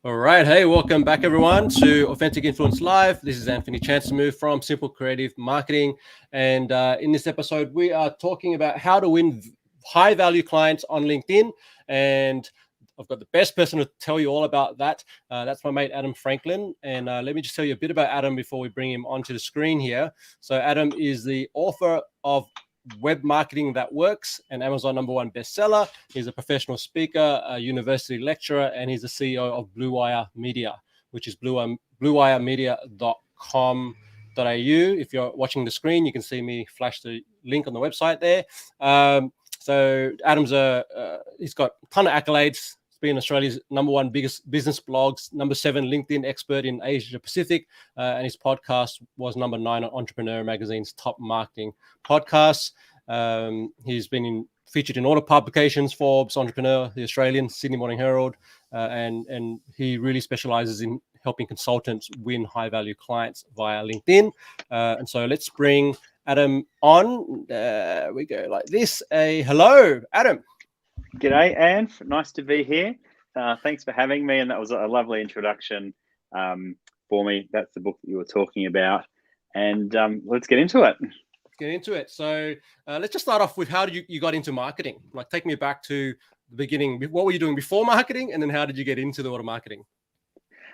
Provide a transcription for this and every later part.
All right. Hey, welcome back, everyone, to Authentic Influence Live. This is Anthony Chancemuth from Simple Creative Marketing. And in this episode, we are talking about how to win high-value clients on LinkedIn. And I've got the best person to tell you all about that. That's my mate, Adam Franklin. And let me just tell you a bit about Adam before we bring him onto the screen here. So Adam is the author of Web Marketing That Works, an Amazon #1 bestseller. He's a professional speaker, a university lecturer, and he's the CEO of Bluewire Media, which is bluewiremedia.com.au. If you're watching the screen, you can see me flash the link on the website there. So Adam's he's got a ton of accolades. He's been Australia's #1 biggest business blogs, #7 LinkedIn expert in Asia Pacific, and his podcast was #9 on Entrepreneur Magazine's top marketing podcasts. He's been featured in all the publications, Forbes, Entrepreneur, The Australian, Sydney Morning Herald, and he really specializes in helping consultants win high-value clients via LinkedIn. And so let's bring Adam on. We go like this. Hello, Adam. G'day, Anne. Nice to be here. Thanks for having me. And that was a lovely introduction for me. That's the book that you were talking about. And let's get into it. So let's just start off with how did you got into marketing? Like, take me back to the beginning. What were you doing before marketing? And then how did you get into the world of marketing?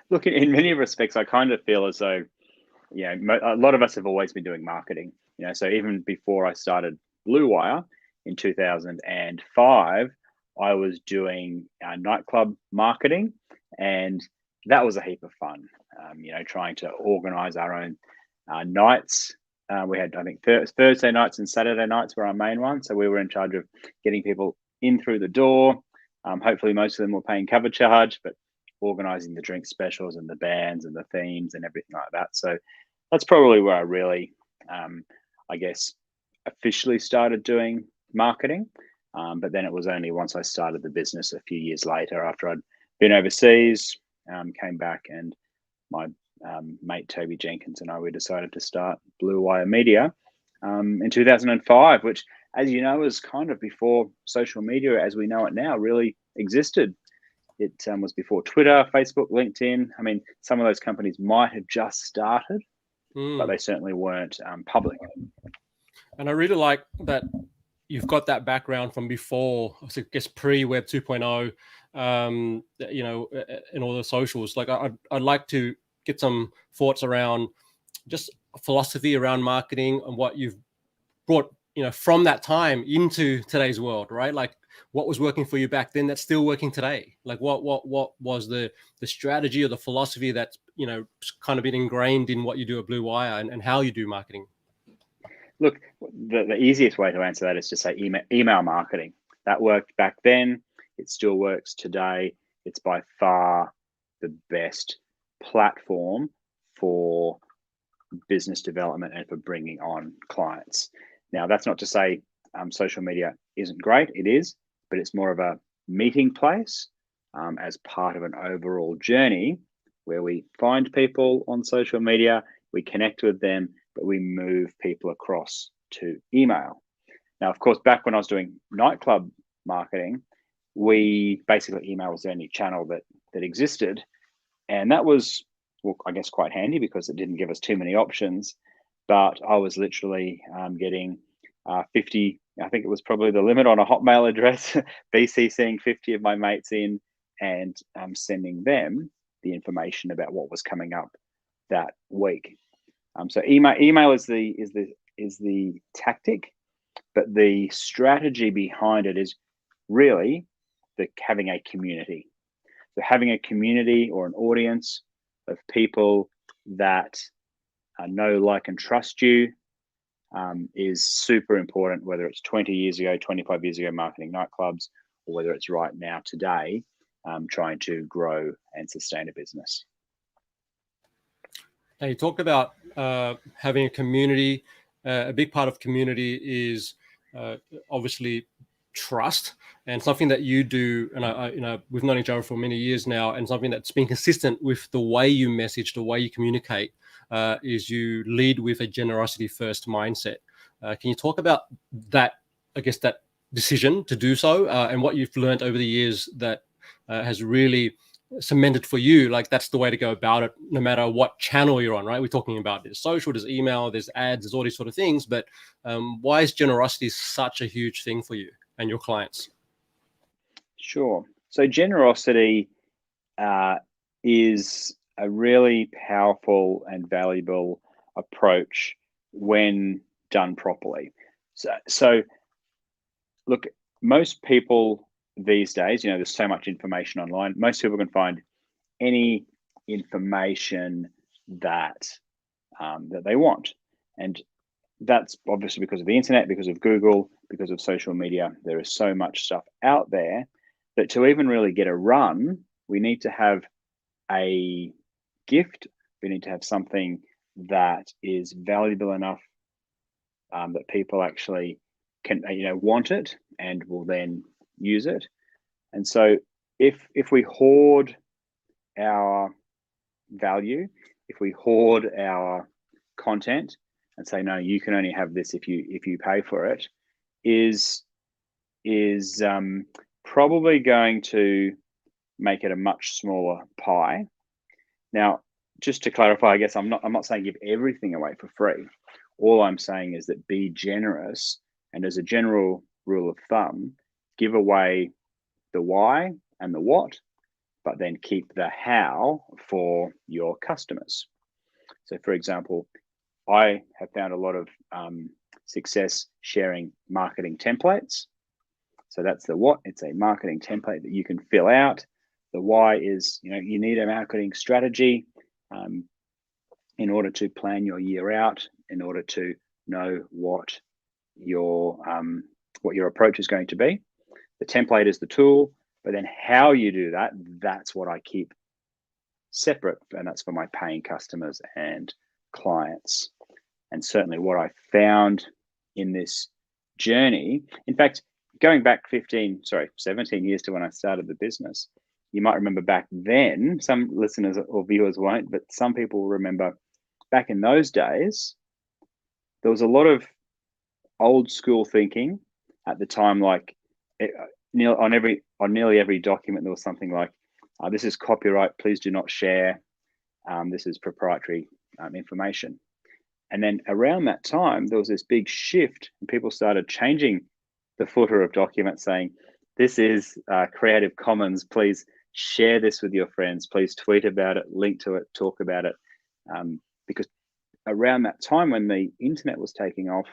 Look, in many respects, I kind of feel as though, a lot of us have always been doing marketing. So even before I started Bluewire in 2005, I was doing nightclub marketing, and that was a heap of fun. Trying to organize our own nights. We had, I think, Thursday nights and Saturday nights were our main ones. So we were in charge of getting people in through the door. Hopefully, most of them were paying cover charge, but organizing the drink specials and the bands and the themes and everything like that. So that's probably where I really, officially started doing marketing. But then it was only once I started the business a few years later, after I'd been overseas, came back, and my mate Toby Jenkins and I, we decided to start Bluewire Media in 2005, which, as you know, is kind of before social media as we know it now really existed. It was before Twitter, Facebook, LinkedIn. I mean, some of those companies might have just started, but they certainly weren't public. And I really like that you've got that background from before, I guess, pre-Web 2.0, and all the socials. Like, I'd like to get some thoughts around just philosophy around marketing and what you've brought, from that time into today's world, right? Like, what was working for you back then that's still working today? Like, what was the strategy or the philosophy that's, kind of been ingrained in what you do at Bluewire and how you do marketing? Look, the easiest way to answer that is to say email marketing. That worked back then. It still works today. It's by far the best platform for business development and for bringing on clients. Now, that's not to say social media isn't great. It is, but it's more of a meeting place as part of an overall journey where we find people on social media, we connect with them, but we move people across to email. Now, of course, back when I was doing nightclub marketing, email was the only channel that existed. And that was, I guess, quite handy because it didn't give us too many options. But I was literally getting 50, I think it was probably the limit on a Hotmail address, BCCing 50 of my mates in and sending them the information about what was coming up that week. So email is the tactic, but the strategy behind it is really having a community. So having a community or an audience of people that know, like, and trust you is super important, whether it's 20 years ago, 25 years ago, marketing nightclubs, or whether it's right now today, trying to grow and sustain a business. Now, you talked about having a community. A big part of community is obviously trust, and something that you do, and we've known each other for many years now, and something that's been consistent with the way you message, the way you communicate, is you lead with a generosity first mindset. Can you talk about that, I guess, that decision to do so, and what you've learned over the years that has really cemented for you, like that's the way to go about it, no matter what channel you're on, right? We're talking about there's social, there's email, there's ads, there's all these sort of things. But why is generosity such a huge thing for you and your clients? Sure. So generosity is a really powerful and valuable approach when done properly. So look, most people these days, there's so much information online. Most people can find any information that that they want, and that's obviously because of the internet, because of Google, because of social media. There is so much stuff out there that to even really get a run, we need to have a gift. We need to have something that is valuable enough that people actually can, want it and will then use it. And so, if we hoard our value, if we hoard our content and say no, you can only have this if you pay for it, is probably going to make it a much smaller pie. Now, just to clarify, I guess I'm not saying give everything away for free. All I'm saying is that be generous, and as a general rule of thumb, give away the why and the what, but then keep the how for your customers. So, for example, I have found a lot of success sharing marketing templates. So that's the what. It's a marketing template that you can fill out. The why is, you need a marketing strategy in order to plan your year out, in order to know what your approach is going to be. The template is the tool, but then how you do that, that's what I keep separate, and that's for my paying customers and clients. And certainly what I found in this journey, in fact, going back 17 years to when I started the business, you might remember back then, some listeners or viewers won't, but some people will remember back in those days, there was a lot of old school thinking at the time, like on nearly every document, there was something like, this is copyright, please do not share. This is proprietary information. And then around that time, there was this big shift, and people started changing the footer of documents saying, this is Creative Commons, please share this with your friends, please tweet about it, link to it, talk about it. Because around that time when the internet was taking off,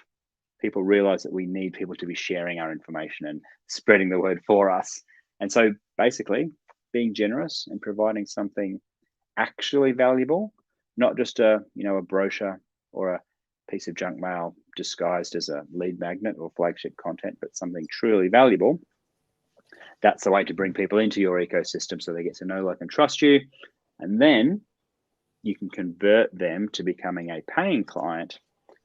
people realized that we need people to be sharing our information and spreading the word for us. And so basically being generous and providing something actually valuable, not just a brochure or a piece of junk mail disguised as a lead magnet or flagship content, but something truly valuable. That's the way to bring people into your ecosystem so they get to know, like, and trust you. And then you can convert them to becoming a paying client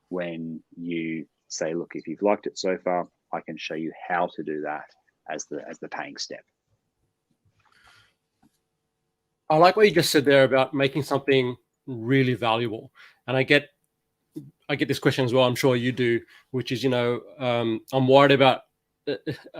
when you say, look, if you've liked it so far, I can show you how to do that as the paying step. I like what you just said there about making something really valuable. And I get this question as well, I'm sure you do, which is, I'm worried about,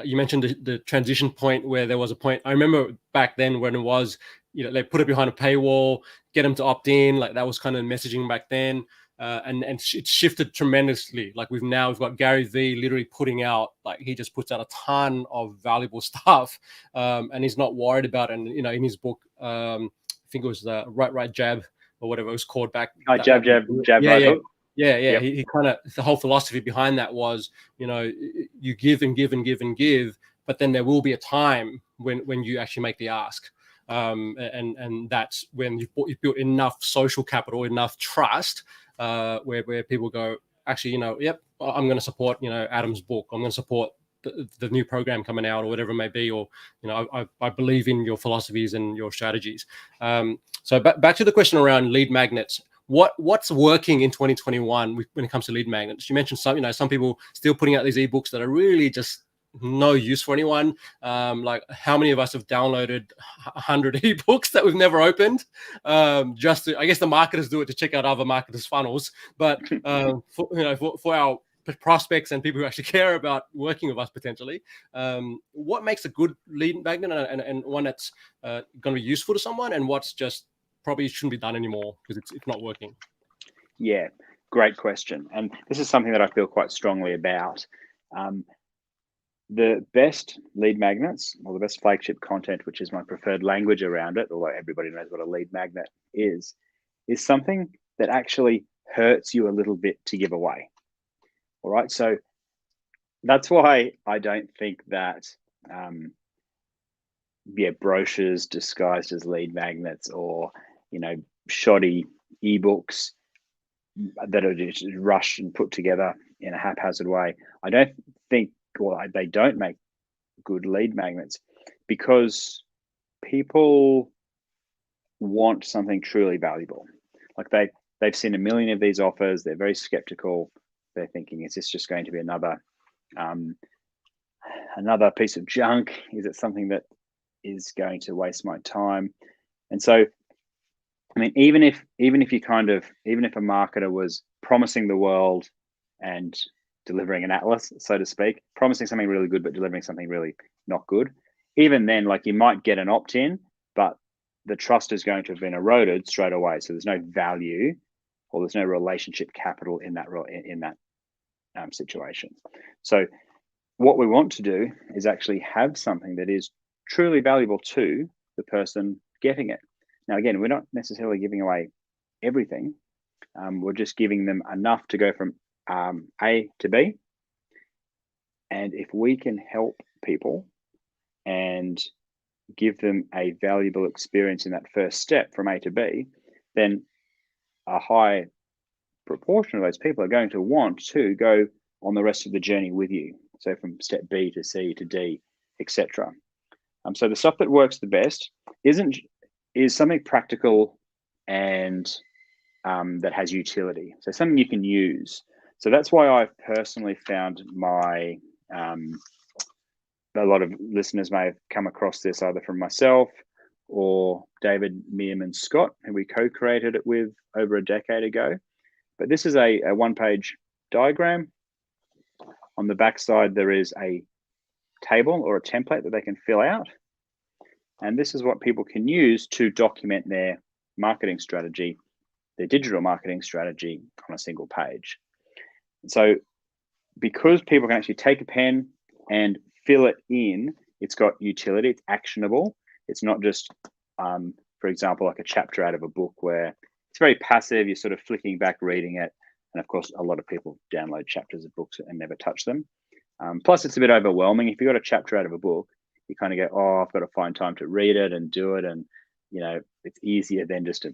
you mentioned the transition point where there was a point. I remember back then when it was, they put it behind a paywall, get them to opt in, like that was kind of messaging back then. And it's shifted tremendously. Like we've got Gary Vee literally putting out, like he just puts out a ton of valuable stuff, and he's not worried about it. And in his book, I think it was the right jab or whatever it was called back. Jab, right hook. Yeah. Yep. He kind of, the whole philosophy behind that was, you give and give and give and give, but then there will be a time when you actually make the ask. And that's when you've built enough social capital, enough trust, where people go, actually, yep, I'm going to support, Adam's book. I'm going to support the new program coming out or whatever it may be, or, I believe in your philosophies and your strategies. So back to the question around lead magnets. What's working in 2021 when it comes to lead magnets? You mentioned some people still putting out these ebooks that are really just no use for anyone. Like how many of us have downloaded 100 ebooks that we've never opened? Just to, I guess the marketers do it to check out other marketers' funnels, but for our prospects and people who actually care about working with us potentially. What makes a good lead magnet and one that's going to be useful to someone, and what's just probably shouldn't be done anymore because it's not working? Yeah, great question. And this is something that I feel quite strongly about. The best lead magnets, or the best flagship content, which is my preferred language around it, although everybody knows what a lead magnet is something that actually hurts you a little bit to give away. All right. So that's why I don't think that, brochures disguised as lead magnets, or, shoddy ebooks that are just rushed and put together in a haphazard way. I don't think, they don't make good lead magnets, because people want something truly valuable. Like they've seen a million of these offers. They're very skeptical. They're thinking, is this just going to be another piece of junk? Is it something that is going to waste my time? And so, I mean, even if a marketer was promising the world and delivering an atlas, so to speak, promising something really good but delivering something really not good, even then, like, you might get an opt-in, but the trust is going to have been eroded straight away. So there's no value, or there's no relationship capital in that situation. So what we want to do is actually have something that is truly valuable to the person getting it. Now, again, we're not necessarily giving away everything. We're just giving them enough to go from A to B. And if we can help people and give them a valuable experience in that first step from A to B, then a high proportion of those people are going to want to go on the rest of the journey with you. So from step B to C to D, etc. So the stuff that works the best is something practical and that has utility. So something you can use. So that's why I've personally found a lot of listeners may have come across this either from myself or David Meerman Scott, who we co-created it with over a decade ago. But this is a one-page diagram. On the backside, there is a table or a template that they can fill out. And this is what people can use to document their marketing strategy, their digital marketing strategy, on a single page. So because people can actually take a pen and fill it in, it's got utility, it's actionable. It's not just, for example, like a chapter out of a book where it's very passive, you're sort of flicking back, reading it. And of course, a lot of people download chapters of books and never touch them. Plus, it's a bit overwhelming. If you've got a chapter out of a book, you kind of go, oh, I've got to find time to read it and do it. And, it's easier than just to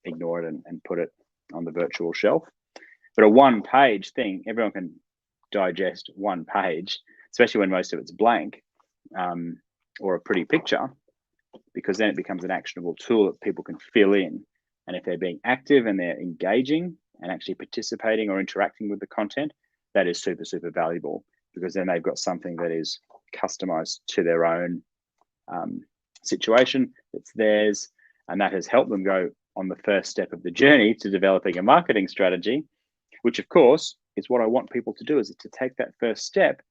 ignore it and put it on the virtual shelf. But a one-page thing, everyone can digest one page, especially when most of it's blank, or a pretty picture, because then it becomes an actionable tool that people can fill in. And if they're being active and they're engaging and actually participating or interacting with the content, that is super, super valuable, because then they've got something that is customized to their own situation, that's theirs, and that has helped them go on the first step of the journey to developing a marketing strategy, which of course is what I want people to do, is to take that first step,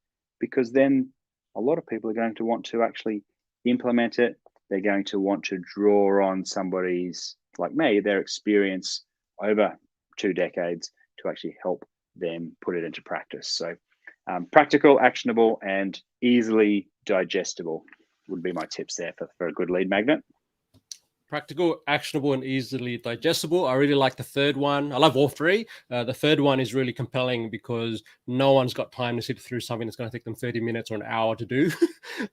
because then a lot of people are going to want to actually implement it. They're going to want to draw on somebody's, like me, their experience over 2 decades to actually help them put it into practice. So practical, actionable, and easily digestible would be my tips there for a good lead magnet. Practical, actionable, and easily digestible. I really like the third one. I love all three. The third one is really compelling because no one's got time to sit through something that's going to take them 30 minutes or an hour to do,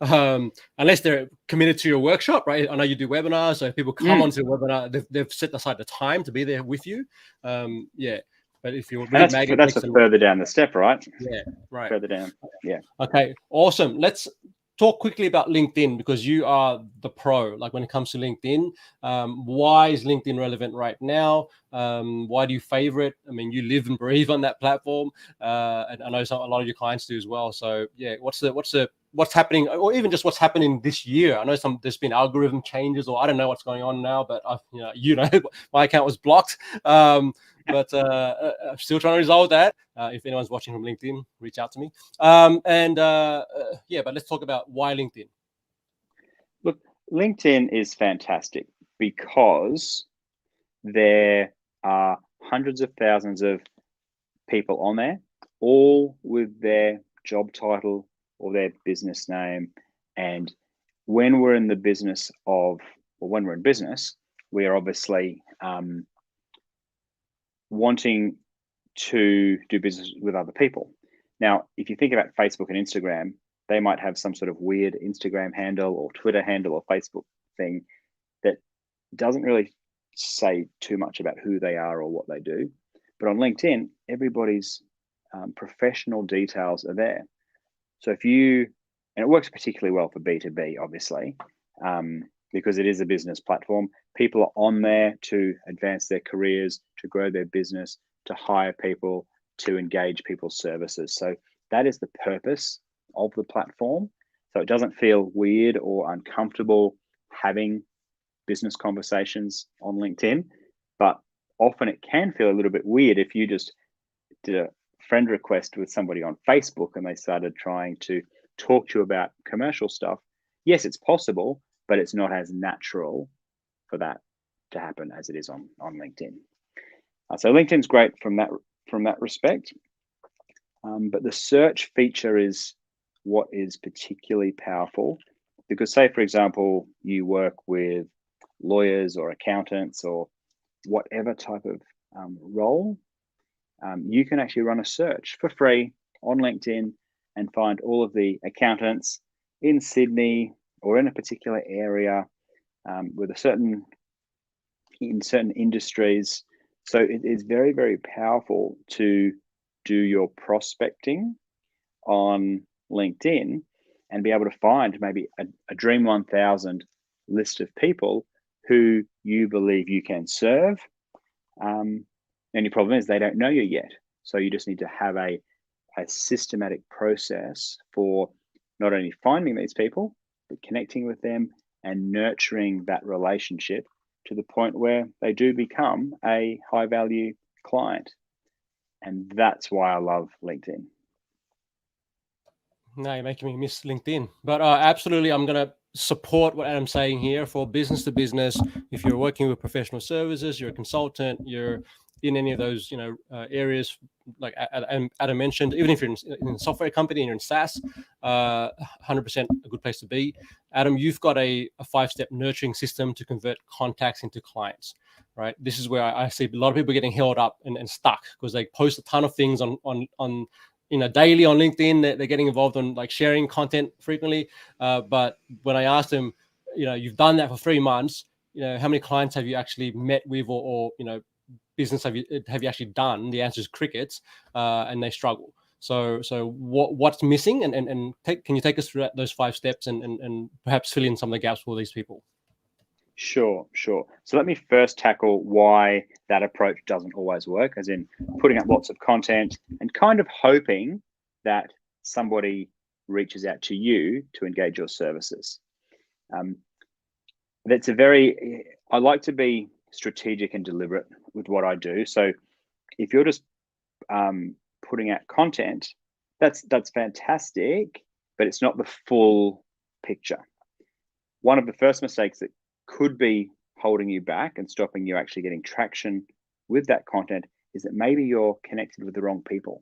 unless they're committed to your workshop, right? I know you do webinars, so if people come onto the webinar, they've set aside the time to be there with you. But if you're really that's further down the step, right? Yeah, right. Further down. Yeah. Okay, awesome. Let's talk quickly about LinkedIn, because you are the pro, like when it comes to LinkedIn. Why is LinkedIn relevant right now? Why do you favor it? I mean, you live and breathe on that platform, and I know a lot of your clients do as well. So yeah, what's happening, or even just what's happening this year? I know there's been algorithm changes, or I don't know what's going on now, but my account was blocked. but I'm still trying to resolve that. If anyone's watching from LinkedIn, reach out to me. Yeah, but let's talk about why LinkedIn. Look, LinkedIn is fantastic because there are hundreds of thousands of people on there, all with their job title or their business name. And when we're in the business when we're in business, we are obviously wanting to do business with other people. Now, if you think about Facebook and Instagram, they might have some sort of weird Instagram handle or Twitter handle or Facebook thing that doesn't really say too much about who they are or what they do. But on LinkedIn, everybody's professional details are there. So and it works particularly well for B2B, obviously, because it is a business platform. People are on there to advance their careers, to grow their business, to hire people, to engage people's services. So that is the purpose of the platform. So it doesn't feel weird or uncomfortable having business conversations on LinkedIn, but often it can feel a little bit weird if you just did a friend request with somebody on Facebook and they started trying to talk to you about commercial stuff. Yes, it's possible, but it's not as natural for that to happen as it is on LinkedIn. So LinkedIn's great from that respect, but the search feature is what is particularly powerful, because say, for example, you work with lawyers or accountants or whatever type of role, you can actually run a search for free on LinkedIn and find all of the accountants in Sydney or in a particular area with in certain industries. So it is very, very powerful to do your prospecting on LinkedIn and be able to find maybe a Dream 1000 list of people who you believe you can serve. The only problem is they don't know you yet. So you just need to have a systematic process for not only finding these people, but connecting with them and nurturing that relationship to the point where they do become a high value client. And that's why I love LinkedIn. Now you're making me miss LinkedIn. But absolutely, I'm going to support what Adam's saying here for business to business. If you're working with professional services, you're a consultant, you're in any of those areas, like Adam mentioned, even if you're in a software company and you're in SaaS, 100% a good place to be. Adam, you've got a 5-step nurturing system to convert contacts into clients, right? This is where I see a lot of people getting held up and stuck because they post a ton of things on daily on LinkedIn. They're getting involved on like sharing content frequently. But when I asked them, you've done that for 3 months, how many clients have you actually met with or business have you actually done? The answer is crickets, and they struggle. So what's missing? And can you take us through those 5 steps and perhaps fill in some of the gaps for these people? Sure. So let me first tackle why that approach doesn't always work, as in putting up lots of content and kind of hoping that somebody reaches out to you to engage your services. I like to be strategic and deliberate with what I do. So if you're just putting out content, that's fantastic, but it's not the full picture. One of the first mistakes that could be holding you back and stopping you actually getting traction with that content is that maybe you're connected with the wrong people.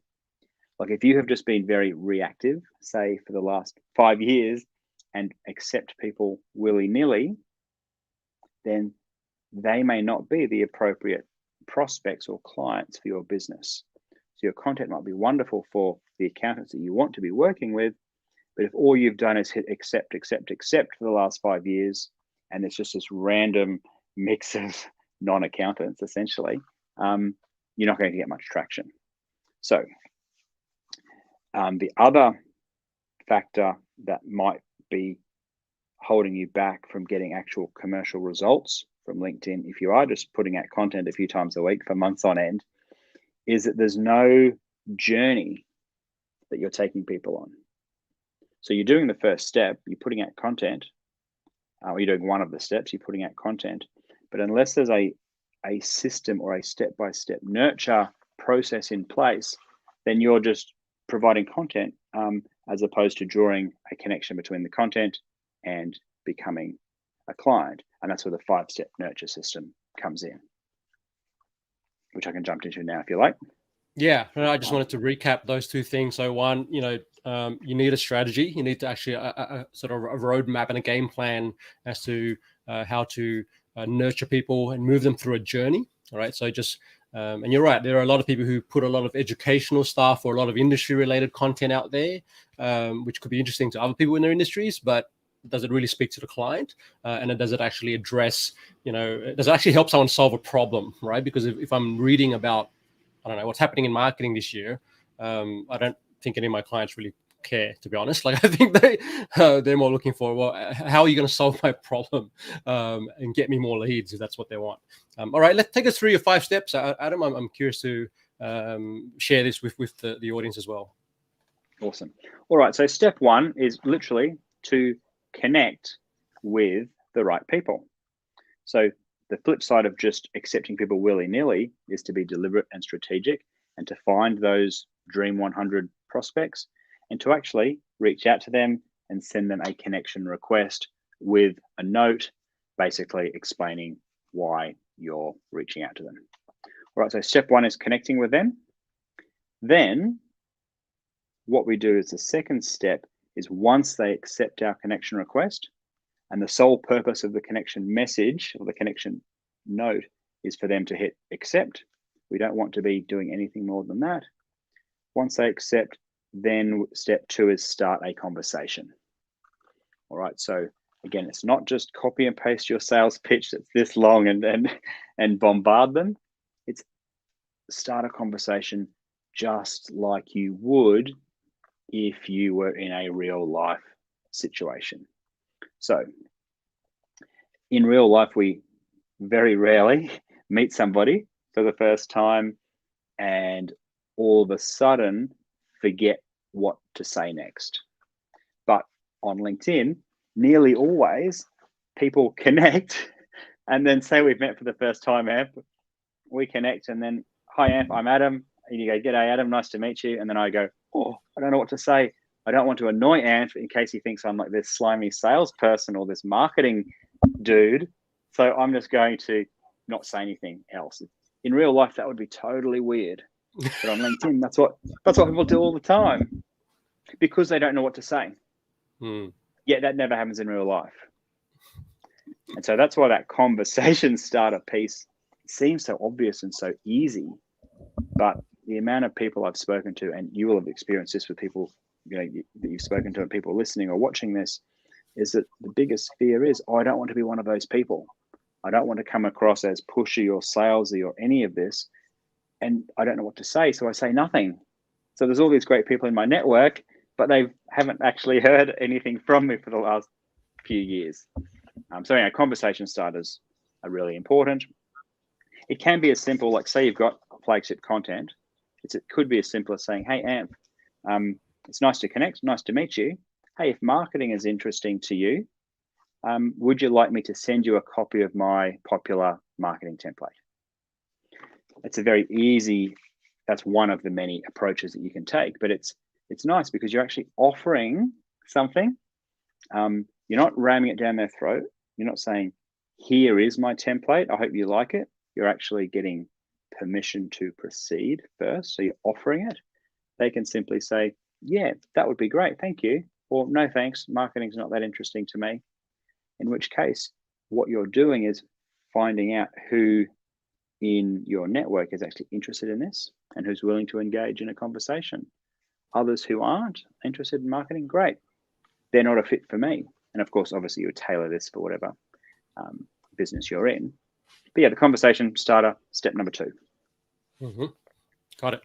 Like if you have just been very reactive, say for the last 5 years, and accept people willy-nilly, then they may not be the appropriate prospects or clients for your business. So your content might be wonderful for the accountants that you want to be working with, but if all you've done is hit accept for the last 5 years, and it's just this random mix of non-accountants, essentially, you're not going to get much traction. So the other factor that might be holding you back from getting actual commercial results from LinkedIn, if you are just putting out content a few times a week for months on end, is that there's no journey that you're taking people on. So you're doing the first step, you're putting out content, or you're doing one of the steps, you're putting out content, but unless there's a a system or a step-by-step nurture process in place, then you're just providing content as opposed to drawing a connection between the content and becoming a client. And that's where the 5-step nurture system comes in, which I can jump into now if you like. Yeah, I just wanted to recap those two things. So one, you need a strategy. You need to actually a sort of a roadmap and a game plan as to how to nurture people and move them through a journey. All right. So just, and you're right, there are a lot of people who put a lot of educational stuff or a lot of industry related content out there, which could be interesting to other people in their industries, but does it really speak to the client? And does it actually address, does it actually help someone solve a problem, right? Because if I'm reading about, I don't know, what's happening in marketing this year, I don't think any of my clients really care, to be honest. Like, I think they're more looking for, well, how are you going to solve my problem and get me more leads if that's what they want. All right, let's take us through your 5 steps. Adam, I'm curious to share this with the audience as well. Awesome. All right, so step 1 is literally to connect with the right people. So the flip side of just accepting people willy-nilly is to be deliberate and strategic and to find those Dream 100 prospects and to actually reach out to them and send them a connection request with a note basically explaining why you're reaching out to them. All right, so step 1 is connecting with them. Then what we do as the second step is once they accept our connection request, and the sole purpose of the connection message or the connection note is for them to hit accept. We don't want to be doing anything more than that. Once they accept, then step 2 is start a conversation. All right, so again, it's not just copy and paste your sales pitch that's this long and bombard them. It's start a conversation just like you would if you were in a real life situation. So in real life, we very rarely meet somebody for the first time and all of a sudden forget what to say next. But on LinkedIn, nearly always people connect and then say we've met for the first time, Amp. We connect and then, hi, Amp, I'm Adam. And you go, g'day, Adam, nice to meet you. And then I go, oh, I don't know what to say. I don't want to annoy Ant in case he thinks I'm like this slimy salesperson or this marketing dude. So I'm just going to not say anything else. In real life, that would be totally weird. But on LinkedIn, that's what people do all the time because they don't know what to say. Yet that never happens in real life. And so that's why that conversation starter piece seems so obvious and so easy. But the amount of people I've spoken to, and you will have experienced this with people that you've spoken to and people listening or watching this, is that the biggest fear is, oh, I don't want to be one of those people. I don't want to come across as pushy or salesy or any of this. And I don't know what to say, so I say nothing. So there's all these great people in my network, but they haven't actually heard anything from me for the last few years. So anyway, conversation starters are really important. It can be as simple, like say you've got flagship content. It could be as simple as saying, hey, Amp, it's nice to connect, nice to meet you. Hey, if marketing is interesting to you, would you like me to send you a copy of my popular marketing template? It's a very easy, that's one of the many approaches that you can take, but it's nice because you're actually offering something. You're not ramming it down their throat. You're not saying, here is my template, I hope you like it. You're actually getting permission to proceed first. So you're offering it. They can simply say, yeah, that would be great, thank you. Or no, thanks, marketing's not that interesting to me. In which case, what you're doing is finding out who in your network is actually interested in this and who's willing to engage in a conversation. Others who aren't interested in marketing, great. They're not a fit for me. And of course, obviously you would tailor this for whatever business you're in. But yeah, the conversation starter, step number 2. Got it.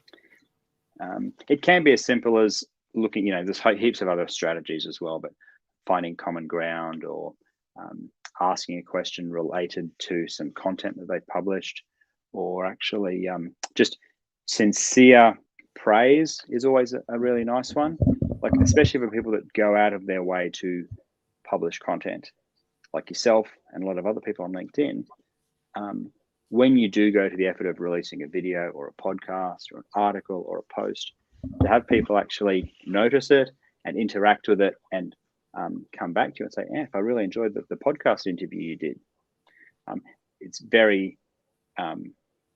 It can be as simple as looking, there's heaps of other strategies as well, but finding common ground or asking a question related to some content that they've published, or actually just sincere praise is always a really nice one. Like, especially for people that go out of their way to publish content like yourself and a lot of other people on LinkedIn. when you do go to the effort of releasing a video or a podcast or an article or a post, to have people actually notice it and interact with it and come back to you and say, if I really enjoyed the podcast interview you did. It's very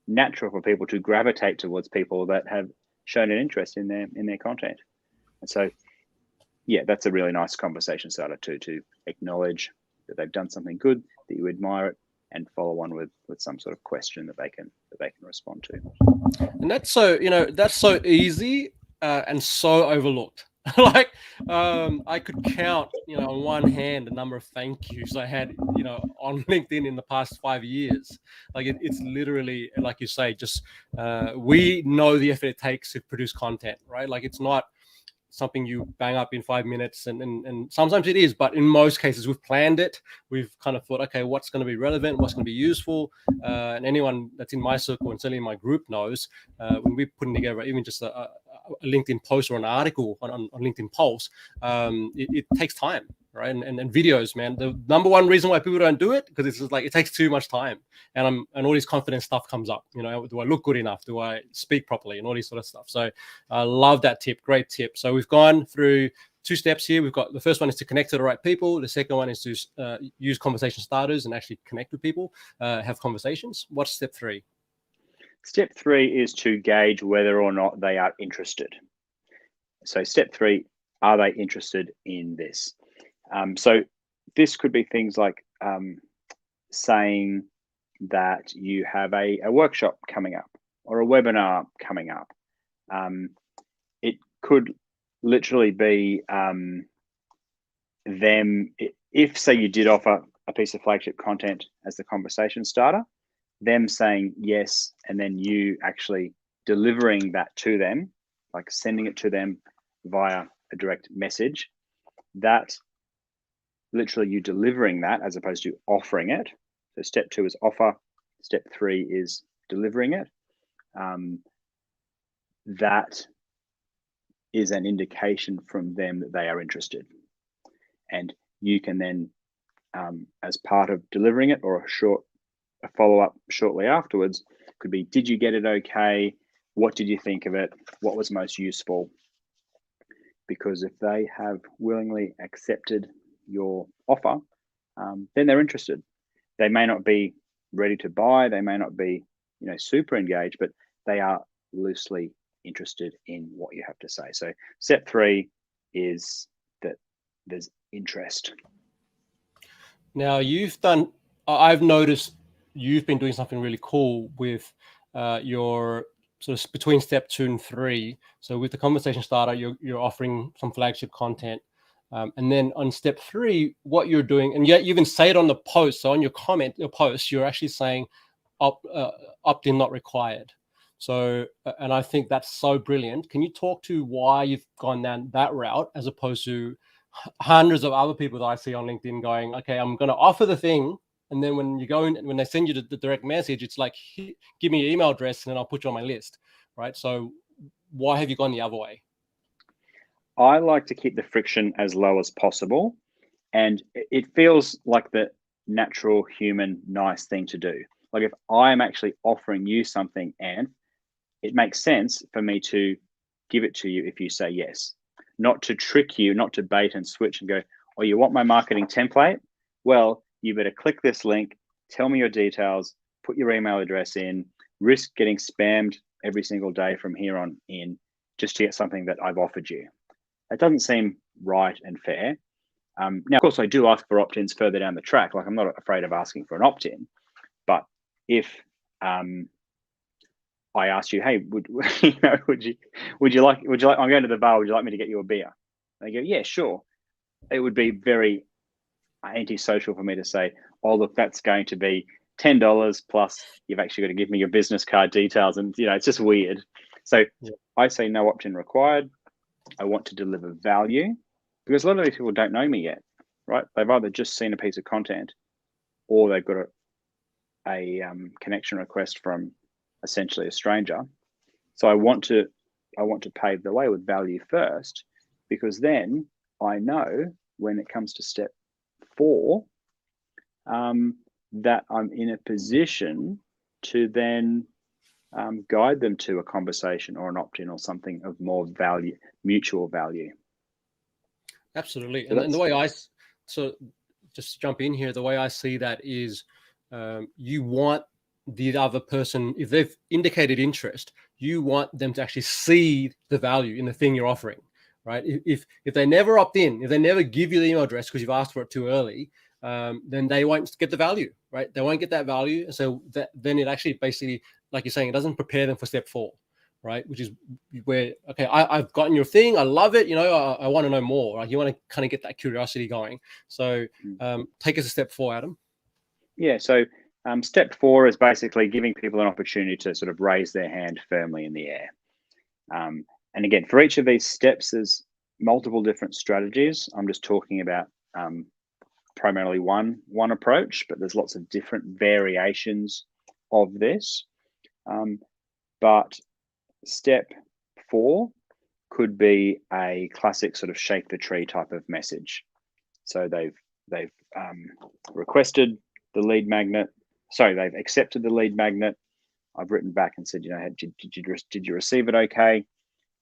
natural for people to gravitate towards people that have shown an interest in their content. And so, yeah, that's a really nice conversation starter too, to acknowledge that they've done something good, that you admire it, and follow on with some sort of question that they can respond to. And that's so, that's so easy and so overlooked. Like I could count, on one hand the number of thank yous I had, on LinkedIn in the past 5 years. Like it's literally, like you say, just we know the effort it takes to produce content, right? Like it's not something you bang up in 5 minutes, and sometimes it is, but in most cases we've planned it. We've kind of thought, okay, what's going to be relevant, what's going to be useful, and anyone that's in my circle and certainly in my group knows when we're putting together even just a LinkedIn post or an article on LinkedIn Pulse, it takes time, right? And videos, man, the number one reason why people don't do it, because it's just like it takes too much time, and all this confidence stuff comes up. Do I look good enough? Do I speak properly? And all this sort of stuff. So I love that tip. Great tip. So we've gone through 2 steps here. We've got the first one is to connect to the right people. The second one is to use conversation starters and actually connect with people, have conversations. What's step 3? Step 3 is to gauge whether or not they are interested. So step 3, are they interested in this? So this could be things like saying that you have a workshop coming up or a webinar coming up. It could literally be them, if say you did offer a piece of flagship content as the conversation starter, them saying yes, and then you actually delivering that to them, like sending it to them via a direct message. That literally you delivering that as opposed to offering it. So step 2 is offer. Step 3 is delivering it. That is an indication from them that they are interested. And you can then, as part of delivering it, or a follow-up shortly afterwards, could be, did you get it okay? What did you think of it? What was most useful? Because if they have willingly accepted your offer, then they're interested. They may not be ready to buy, they may not be, super engaged, but they are loosely interested in what you have to say. So step 3 is that there's interest. Now I've noticed you've been doing something really cool with your sort of between step 2 and 3. So with the conversation starter, you're offering some flagship content. And then on step 3, what you're doing, and yet you even say it on the post. So on your post, you're actually saying opt-in not required. So, and I think that's so brilliant. Can you talk to why you've gone down that route as opposed to hundreds of other people that I see on LinkedIn going, okay, I'm going to offer the thing. And then when you go in, when they send you the direct message, it's like, give me your email address and then I'll put you on my list, right? So why have you gone the other way? I like to keep the friction as low as possible. And it feels like the natural, human, nice thing to do. Like if I'm actually offering you something, and it makes sense for me to give it to you if you say yes, not to trick you, not to bait and switch and go, oh, you want my marketing template? Well, you better click this link, tell me your details, put your email address in, risk getting spammed every single day from here on in just to get something that I've offered you. That doesn't seem right and fair. Now, of course, I do ask for opt-ins further down the track. Like I'm not afraid of asking for an opt-in, but if I asked you, hey, would you like? I'm going to the bar. Would you like me to get you a beer? They go, yeah, sure. It would be very antisocial for me to say, oh, look, that's going to be $10 plus you've actually got to give me your business card details, and it's just weird. So yeah. I say no opt-in required. I want to deliver value, because a lot of these people don't know me yet, right? They've either just seen a piece of content, or they've got a connection request from essentially a stranger. So I want to pave the way with value first, because then I know when it comes to step 4 that I'm in a position to then guide them to a conversation or an opt-in or something of more value, mutual value. Absolutely. So And the way so just to jump in here, the way I see that is you want the other person, if they've indicated interest, you want them to actually see the value in the thing you're offering, right? If they never opt in, if they never give you the email address because you've asked for it too early, then they won't get the value, right? They won't get that value. And so then it actually basically, like you're saying, it doesn't prepare them for step 4, right? Which is where, okay, I've gotten your thing. I love it. I want to know more. Right? You want to kind of get that curiosity going. So take us a step 4, Adam. Yeah. So step 4 is basically giving people an opportunity to sort of raise their hand firmly in the air. And again, for each of these steps, there's multiple different strategies. I'm just talking about primarily one approach, but there's lots of different variations of this. But step 4 could be a classic sort of shake the tree type of message. So they've requested the lead magnet. Sorry, they've accepted the lead magnet. I've written back and said, did you receive it okay?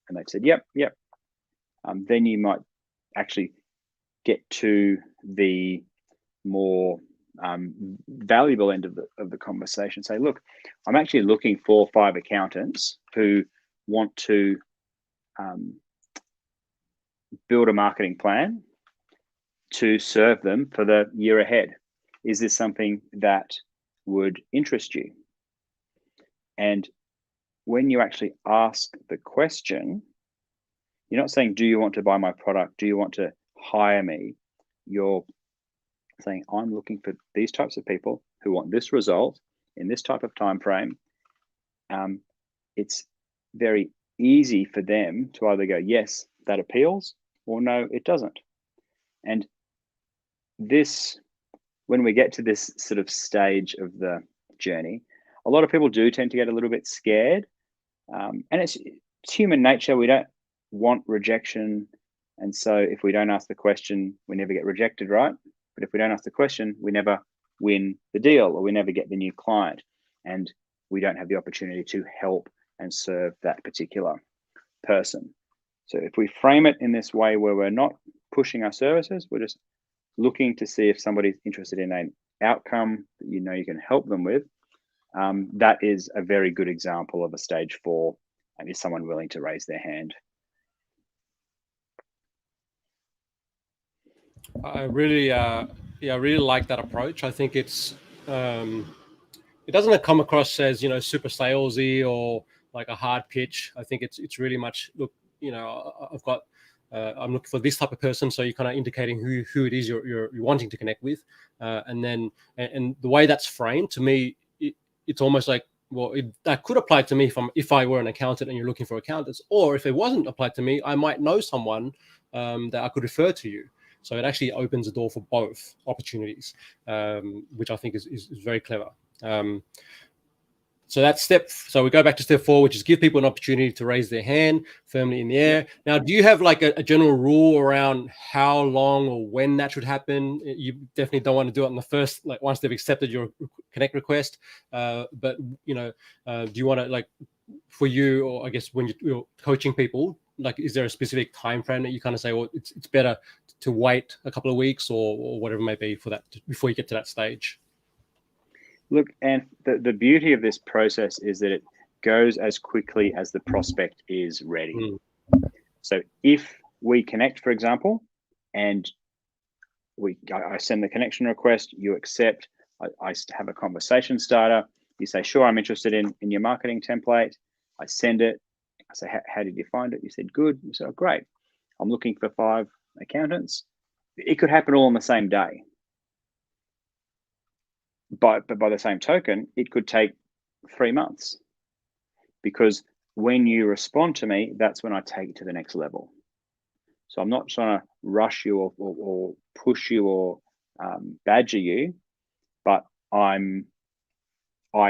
And they've said, yep. Then you might actually get to the more valuable end of the conversation. Say, look, I'm actually looking for 5 accountants who want to build a marketing plan to serve them for the year ahead. Is this something that would interest you? And when you actually ask the question, you're not saying, do you want to buy my product? Do you want to hire me? You're saying, I'm looking for these types of people who want this result in this type of time frame. It's very easy for them to either go, yes, that appeals, or no, it doesn't. And this, when we get to this sort of stage of the journey, a lot of people do tend to get a little bit scared. And it's human nature. We don't want rejection. And so if we don't ask the question, we never get rejected, right? But if we don't ask the question, we never win the deal, or we never get the new client. And we don't have the opportunity to help and serve that particular person. So if we frame it in this way where we're not pushing our services, we're just looking to see if somebody's interested in an outcome that you know you can help them with, that is a very good example of a stage 4, and is someone willing to raise their hand. I really like that approach. I think it's it doesn't come across as super salesy or like a hard pitch. I think it's really much, look, I've got I'm looking for this type of person, so you're kind of indicating who it is you're wanting to connect with, and then and the way that's framed, to me, it's almost like, well, that could apply to me if I were an accountant and you're looking for accountants, or if it wasn't applied to me, I might know someone that I could refer to you. So it actually opens the door for both opportunities, which I think is very clever. So that's so we go back to step 4, which is give people an opportunity to raise their hand firmly in the air. Now, do you have like a general rule around how long or when that should happen? You definitely don't want to do it on the first, like once they've accepted your connect request. But do you want to, like, for you, or I guess when you're coaching people, like, is there a specific time frame that you kind of say, well, it's better to wait a couple of weeks or whatever it may be for that before you get to that stage? Look, and the beauty of this process is that it goes as quickly as the prospect is ready. So if we connect, for example, and I send the connection request, you accept, I have a conversation starter, you say, sure, I'm interested in your marketing template. I send it. I say, how did you find it? You said, good. You said, oh, great. I'm looking for 5 accountants. It could happen all on the same day. But by the same token, it could take 3 months, because when you respond to me, that's when I take it to the next level. So I'm not trying to rush you or push you or badger you, but I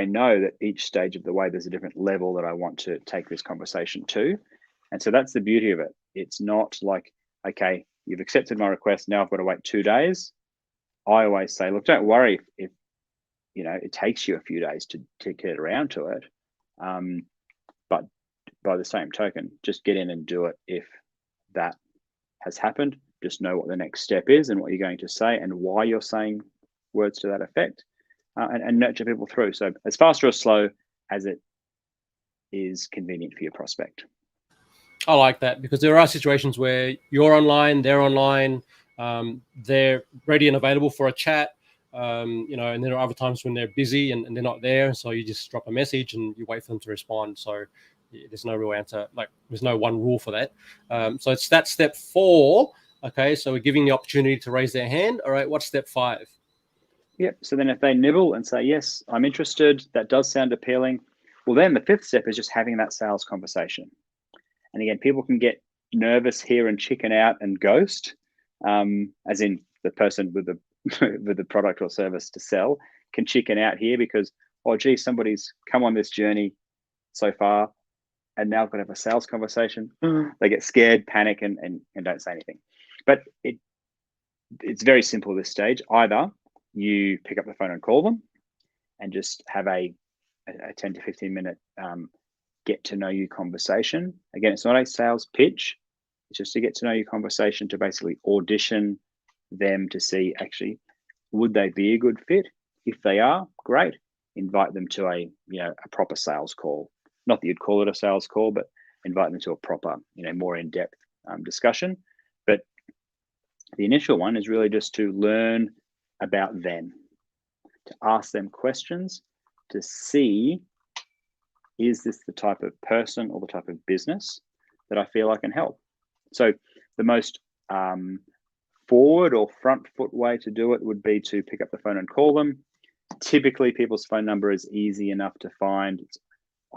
know that each stage of the way there's a different level that I want to take this conversation to. And so that's the beauty of it. It's not like, okay, you've accepted my request, now I've got to wait 2 days. I always say, look, don't worry it takes you a few days to get around to it. But by the same token, just get in and do it if that has happened. Just know what the next step is and what you're going to say and why you're saying words to that effect, and nurture people through. So as fast or as slow as it is convenient for your prospect. I like that, because there are situations where you're online, they're online, they're ready and available for a chat, and there are other times when they're busy and they're not there. So you just drop a message and you wait for them to respond. So there's no real answer. Like, there's no one rule for that. So it's that step 4. Okay. So we're giving the opportunity to raise their hand. All right. What's step 5? Yep. So then if they nibble and say, yes, I'm interested, that does sound appealing. Well, then the 5th step is just having that sales conversation. And again, people can get nervous here and chicken out and ghost, as in the person with the with the product or service to sell can chicken out here because, oh, gee, somebody's come on this journey so far and now I've got to have a sales conversation. They get scared, panic, and don't say anything. But it's very simple at this stage. Either you pick up the phone and call them and just have a 10 to 15 minute get to know you conversation. Again, it's not a sales pitch. It's just to get to know you conversation, to basically audition them to see, actually, would they be a good fit? If they are, great. Invite them to a proper sales call. Not that you'd call it a sales call, but invite them to a proper, more in-depth discussion. But the initial one is really just to learn about them, to ask them questions, to see, is this the type of person or the type of business that I feel I can help? So the most forward or front foot way to do it would be to pick up the phone and call them. Typically, people's phone number is easy enough to find. It's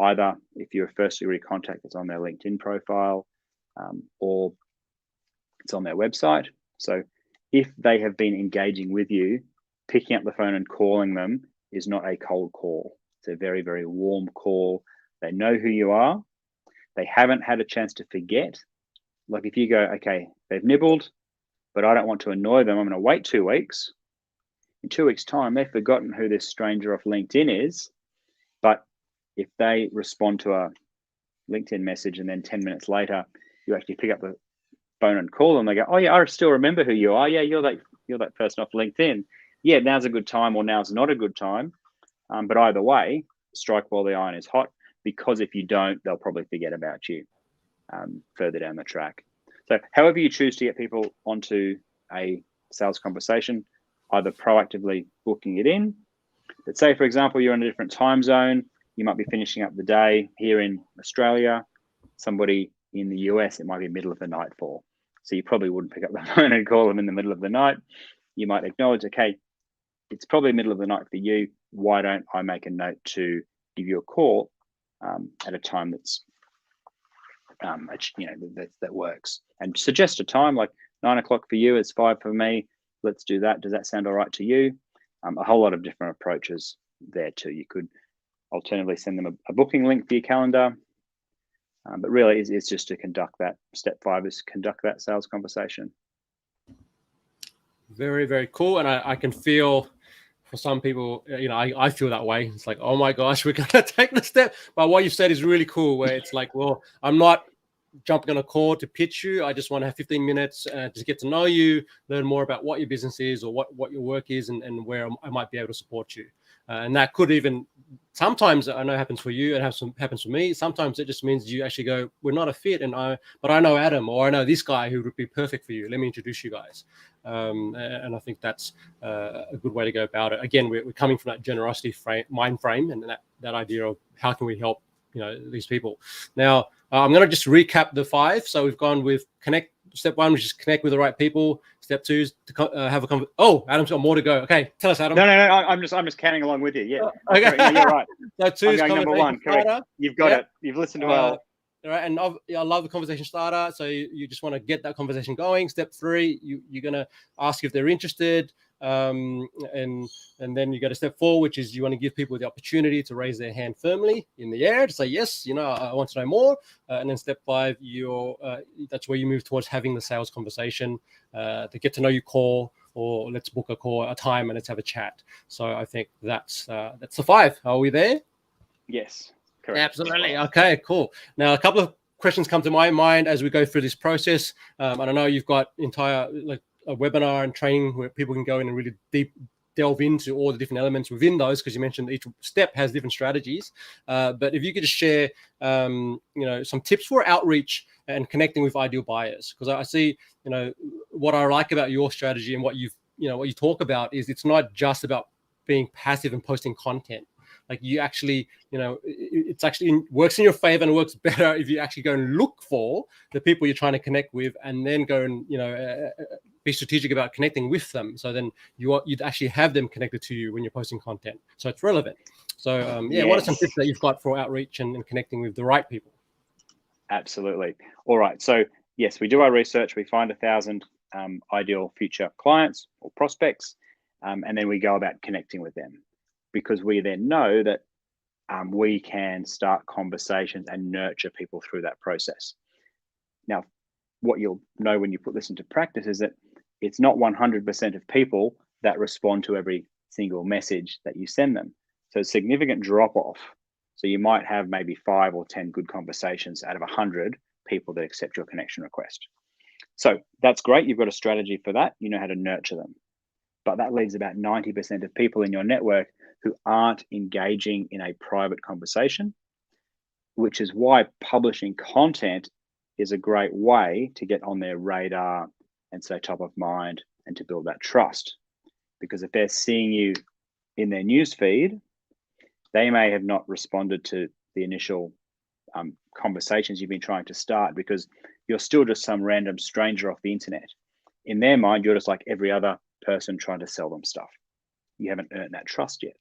either, if you're a first degree contact, it's on their LinkedIn profile, or it's on their website. So if they have been engaging with you, picking up the phone and calling them is not a cold call. It's a very, very warm call. They know who you are. They haven't had a chance to forget. Like if you go, okay, they've nibbled, but I don't want to annoy them. I'm going to wait 2 weeks. In 2 weeks' time, they've forgotten who this stranger off LinkedIn is. But if they respond to a LinkedIn message and then 10 minutes later, you actually pick up the phone and call them, they go, oh yeah, I still remember who you are. Yeah, you're that person off LinkedIn. Yeah, now's a good time or now's not a good time. But either way, strike while the iron is hot, because if you don't, they'll probably forget about you further down the track. So however you choose to get people onto a sales conversation, either proactively booking it in. But say, for example, you're in a different time zone. You might be finishing up the day here in Australia. Somebody in the US, it might be middle of the night for. So you probably wouldn't pick up the phone and call them in the middle of the night. You might acknowledge, okay, it's probably middle of the night for you. Why don't I make a note to give you a call at a time that's that works, and suggest a time like 9 o'clock for you is 5 for me. Let's do that. Does that sound all right to you? A whole lot of different approaches there too. You could alternatively send them a booking link for your calendar, but really it's just to conduct that. Step 5 is conduct that sales conversation. Very, very cool. And I can feel, for some people, I feel that way. It's like, oh my gosh, we're going to take the step. But what you said is really cool, where it's like, well, I'm not jumping on a call to pitch you. I just want to have 15 minutes to get to know you, learn more about what your business is or what your work is, and where I might be able to support you. And that could even, sometimes I know happens for you, it happens for me. Sometimes it just means you actually go, we're not a fit, but I know Adam, or I know this guy who would be perfect for you. Let me introduce you guys. And I think that's a good way to go about it. Again, we're coming from that generosity mind frame, and that idea of how can we help these people. Now, I'm going to just recap the 5. So we've gone with connect. Step 1 was just connect with the right people. Step 2 is to have a conversation. Oh, Adam's got more to go. Okay, tell us, Adam. No. I'm just counting along with you. Yeah. Okay. No, you're right. So 2 is number 1. Correct. Starter. You've got it. You've listened well. All right, and I love the conversation starter. So you just want to get that conversation going. Step 3, you're going to ask if they're interested, and then you go to step 4, which is you want to give people the opportunity to raise their hand firmly in the air to say yes. I want to know more. And then step 5, that's where you move towards having the sales conversation, the get to know you call, or let's book a time and let's have a chat. So I think that's the 5. Are we there? Yes, correct. Absolutely. Okay, cool. Now, a couple of questions come to my mind as we go through this process. And I know you've got entire like a webinar and training where people can go in and really delve into all the different elements within those, because you mentioned each step has different strategies. But if you could just share, some tips for outreach and connecting with ideal buyers, because I see, what I like about your strategy and what you talk about is it's not just about being passive and posting content. Like you actually, it's actually works in your favor, and it works better if you actually go and look for the people you're trying to connect with, and then go and be strategic about connecting with them. So then you'd actually have them connected to you when you're posting content, so it's relevant. So Yes. What are some tips that you've got for outreach and connecting with the right people? Absolutely. All right. So yes, we do our research. We find 1,000 ideal future clients or prospects, and then we go about connecting with them, because we then know that we can start conversations and nurture people through that process. Now, what you'll know when you put this into practice is that it's not 100% of people that respond to every single message that you send them. So significant drop off. So you might have maybe 5 or 10 good conversations out of 100 people that accept your connection request. So that's great. You've got a strategy for that. You know how to nurture them. But that leaves about 90% of people in your network who aren't engaging in a private conversation, which is why publishing content is a great way to get on their radar and stay top of mind and to build that trust. Because if they're seeing you in their news feed, they may have not responded to the initial conversations you've been trying to start, because you're still just some random stranger off the internet. In their mind, you're just like every other person trying to sell them stuff. You haven't earned that trust yet.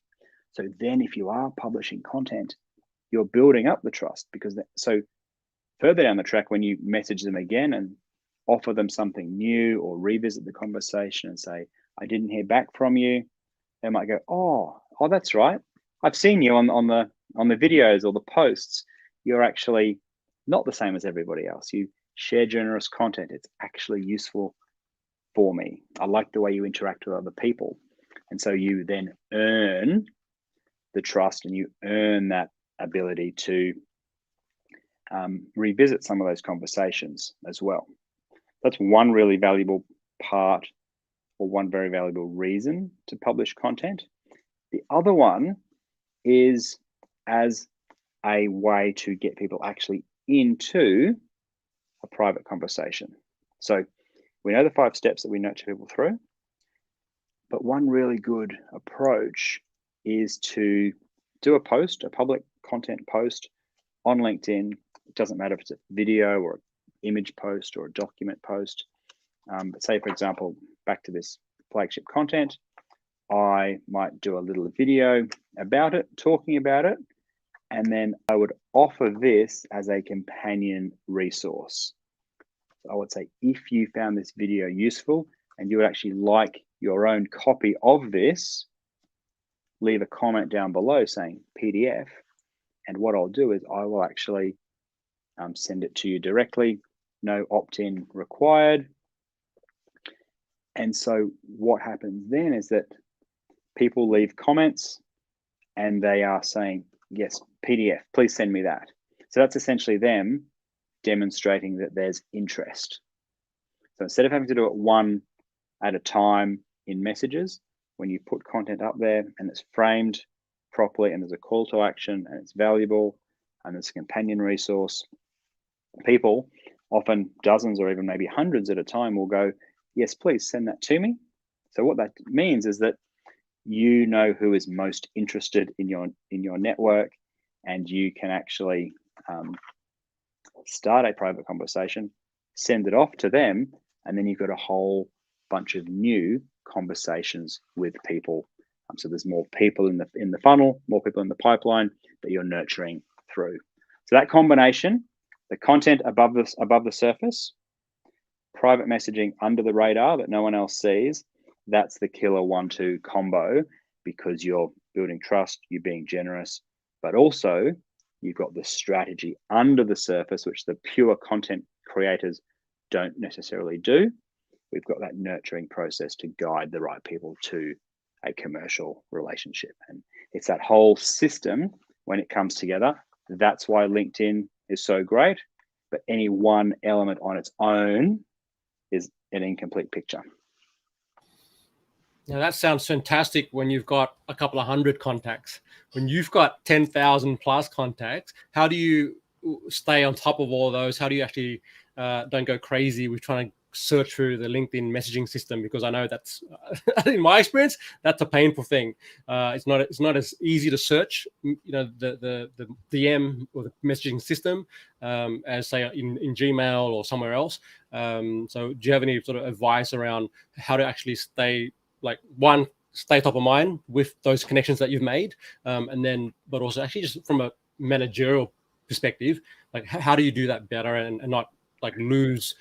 So then if you are publishing content, you're building up the trust, because so further down the track, when you message them again and offer them something new or revisit the conversation and say, I didn't hear back from you, they might go, oh, that's right. I've seen you on the videos or the posts. You're actually not the same as everybody else. You share generous content. It's actually useful for me. I like the way you interact with other people. And so you then earn the trust, and you earn that ability to revisit some of those conversations as well. That's one really valuable part, or one very valuable reason to publish content. The other one is as a way to get people actually into a private conversation. So we know the 5 steps that we nurture people through, but one really good approach is to do a post, a public content post on LinkedIn. It doesn't matter if it's a video or an image post or a document post. But say, for example, back to this flagship content, I might do a little video about it, talking about it, and then I would offer this as a companion resource. So I would say, if you found this video useful and you would actually like your own copy of this, leave a comment down below saying PDF. And what I'll do is I will actually send it to you directly, no opt-in required. And so what happens then is that people leave comments and they are saying, yes, PDF, please send me that. So that's essentially them demonstrating that there's interest. So instead of having to do it one at a time in messages, when you put content up there and it's framed properly and there's a call to action and it's valuable and there's a companion resource, people, often dozens or even maybe hundreds at a time, will go, yes, please send that to me. So what that means is that you know who is most interested in your network, and you can actually start a private conversation, send it off to them, and then you've got a whole bunch of new conversations with people. So there's more people in the funnel, more people in the pipeline that you're nurturing through. So that combination, the content above the surface, private messaging under the radar that no one else sees, that's the killer 1-2 combo, because you're building trust, you're being generous, but also you've got the strategy under the surface, which the pure content creators don't necessarily do. we've got that nurturing process to guide the right people to a commercial relationship. And it's that whole system when it comes together. That's why LinkedIn is so great, but any one element on its own is an incomplete picture. Now that sounds fantastic when you've got a couple of hundred contacts. When you've got 10,000 plus contacts, how do you stay on top of all those? How do you actually don't go crazy with trying to search through the LinkedIn messaging system? Because I know that's, in my experience, that's a painful thing. It's not as easy to search, the DM or the messaging system as say in Gmail or somewhere else. So do you have any sort of advice around how to actually stay, like, one, stay top of mind with those connections that you've made, and then, but also actually just from a managerial perspective, like how do you do that better and not like lose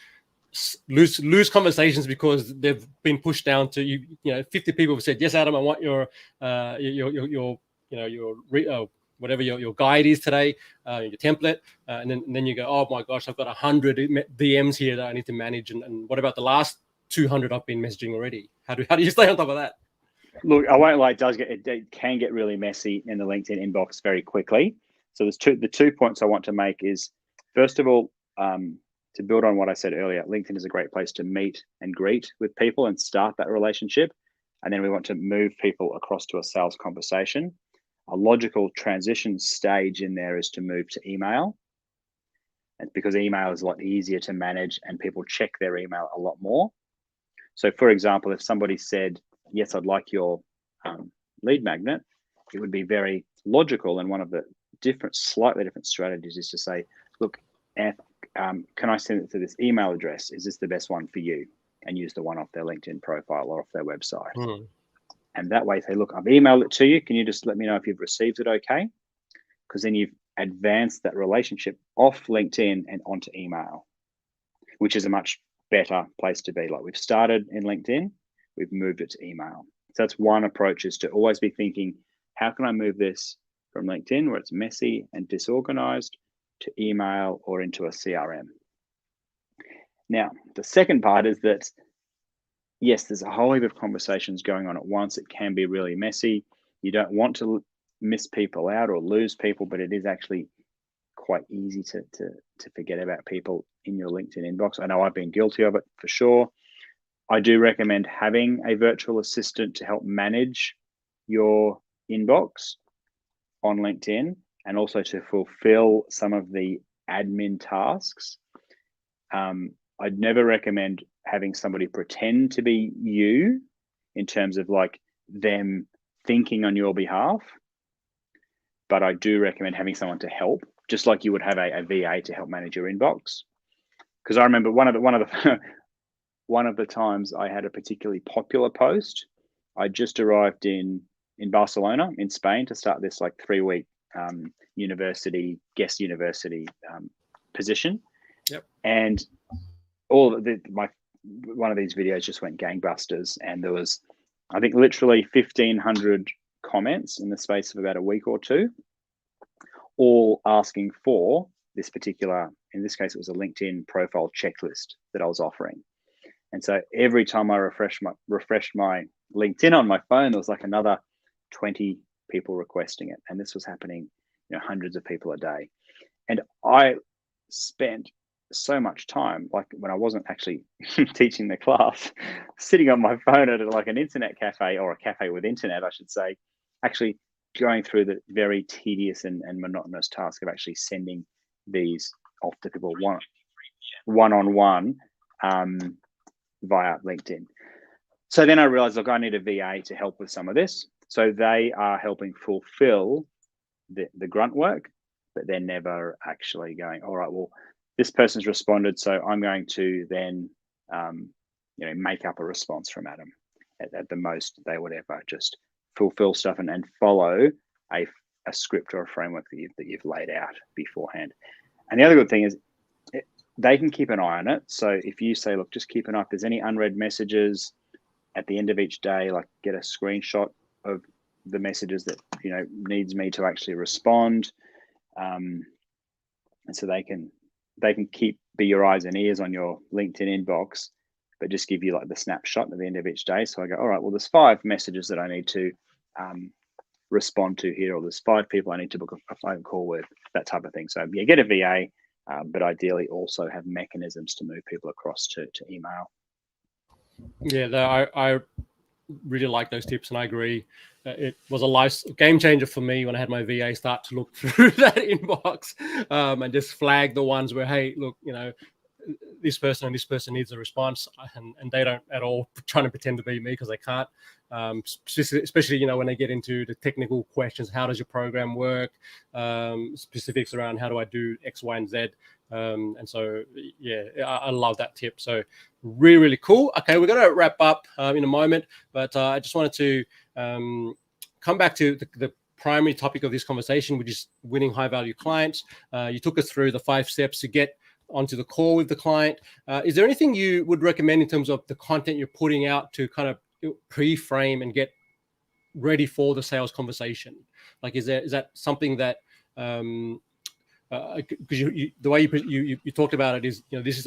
conversations because they've been pushed down to you? 50 people have said, yes, Adam, I want your whatever your guide is today, your template, and then you go, oh my gosh, I've got 100 DMs here that I need to manage, and what about the last 200 I've been messaging already? How do you stay on top of that? Look, I won't lie, it can get really messy in the LinkedIn inbox very quickly. So the 2 points I want to make is, first of all, to build on what I said earlier, LinkedIn is a great place to meet and greet with people and start that relationship. And then we want to move people across to a sales conversation. A logical transition stage in there is to move to email. And because email is a lot easier to manage and people check their email a lot more. So for example, if somebody said, yes, I'd like your lead magnet, it would be very logical. And one of the slightly different strategies is to say, look, can I send it to this email address? Is this the best one for you? And use the one off their LinkedIn profile or off their website. And that way say, look, I've emailed it to you. Can you just let me know if you've received it okay? Because then you've advanced that relationship off LinkedIn and onto email, which is a much better place to be. Like, we've started in LinkedIn, we've moved it to email. So that's one approach, is to always be thinking, how can I move this from LinkedIn, where it's messy and disorganized, to email or into a CRM? Now, the second part is that, yes, there's a whole heap of conversations going on at once. It can be really messy. You don't want to miss people out or lose people, but it is actually quite easy to forget about people in your LinkedIn inbox. I know I've been guilty of it for sure. I do recommend having a virtual assistant to help manage your inbox on LinkedIn, and also to fulfill some of the admin tasks. I'd never recommend having somebody pretend to be you in terms of like them thinking on your behalf, but I do recommend having someone to help, just like you would have a VA to help manage your inbox. Because I remember one of the times I had a particularly popular post. I just arrived in Barcelona in Spain to start this like 3-week guest university position. Yep. And one of these videos just went gangbusters, and there was, I think, literally 1,500 comments in the space of about a week or two, all asking for this particular, in this case, it was a LinkedIn profile checklist that I was offering. And so every time I refreshed my LinkedIn on my phone, there was like another 20 people requesting it. And this was happening, hundreds of people a day. And I spent so much time, like when I wasn't actually teaching the class, sitting on my phone at like an internet cafe, or a cafe with internet, I should say, actually going through the very tedious and monotonous task of actually sending these off to people one-on-one via LinkedIn. So then I realized, look, I need a VA to help with some of this. So they are helping fulfill the grunt work, but they're never actually going, all right, well, this person's responded, so I'm going to then make up a response from Adam. At the most, they would ever just fulfill stuff and follow a script or a framework that you've laid out beforehand. And the other good thing is they can keep an eye on it. So if you say, look, just keep an eye, if there's any unread messages at the end of each day, like get a screenshot of the messages that needs me to actually respond, and so they can be your eyes and ears on your LinkedIn inbox but just give you like the snapshot at the end of each day. So I go, all right, well, there's 5 messages that I need to respond to here, or there's 5 people I need to book a phone call with, that type of thing. So yeah, get a VA, but ideally also have mechanisms to move people across to email. Yeah, I really like those tips, and I agree. It was a game changer for me when I had my VA start to look through that inbox and just flag the ones where, hey, look, this person and this person needs a response, and they don't at all trying to pretend to be me, because they can't. Especially when they get into the technical questions, how does your program work, specifics around how do I do X, Y, and Z. And so yeah, I love that tip. So really cool. Okay, we're going to wrap up in a moment, but I just wanted to come back to the primary topic of this conversation, which is winning high value clients. You took us through the 5 steps to get onto the call with the client. Is there anything you would recommend in terms of the content you're putting out to kind of pre-frame and get ready for the sales conversation? Like, is that something that because the way you talked about it is, this is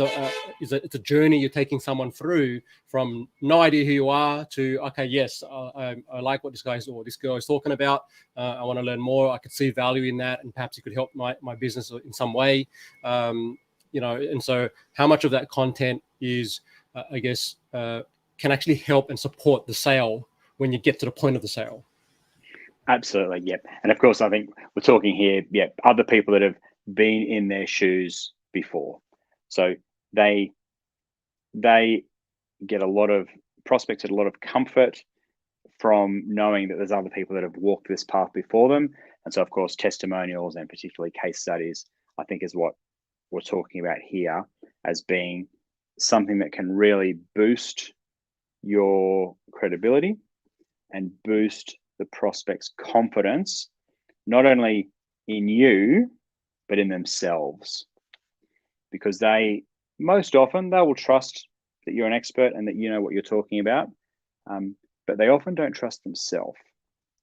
it's a journey you're taking someone through from no idea who you are to, okay, yes, I like what this guy or this girl is talking about. I want to learn more. I could see value in that, and perhaps it could help my business in some way. And so how much of that content is, can actually help and support the sale when you get to the point of the sale? Absolutely, yep. And of course, I think we're talking here, other people that have been in their shoes before. So they get a lot of prospects, a lot of comfort from knowing that there's other people that have walked this path before them. And so, of course, testimonials and particularly case studies, I think, is what we're talking about here as being something that can really boost your credibility and boost the prospect's confidence, not only in you, but in themselves. Because they will trust that you're an expert and that you know what you're talking about, but they often don't trust themselves.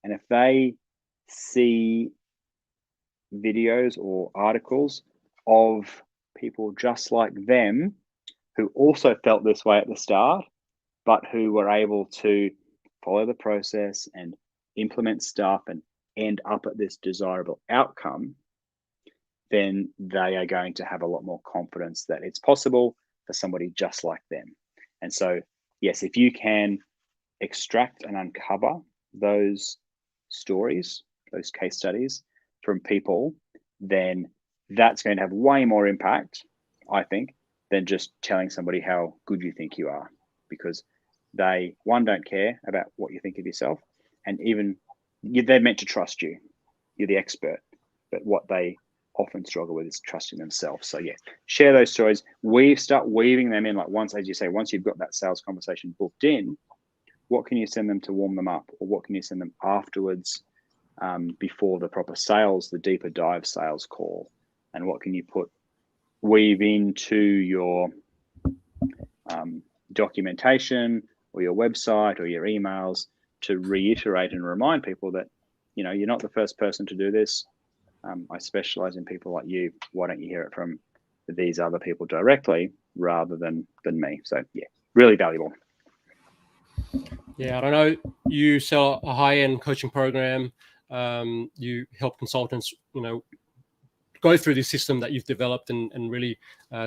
And if they see videos or articles of people just like them who also felt this way at the start, but who were able to follow the process and implement stuff and end up at this desirable outcome, then they are going to have a lot more confidence that it's possible for somebody just like them. And so, yes, if you can extract and uncover those stories, those case studies from people, then that's going to have way more impact, I think, than just telling somebody how good you think you are, because they, one, don't care about what you think of yourself, and even they're meant to trust you. You're the expert, but what they often struggle with is trusting themselves. So yeah, share those stories. Start weaving them in. Like once, as you say, once you've got that sales conversation booked in, what can you send them to warm them up, or what can you send them afterwards, before the proper sales, the deeper dive sales call, and what can you weave into your documentation or your website or your emails to reiterate and remind people that, you're not the first person to do this. I specialize in people like you. Why don't you hear it from these other people directly rather than me? So yeah, really valuable. Yeah, I don't know. You sell a high-end coaching program. You help consultants, go through this system that you've developed and really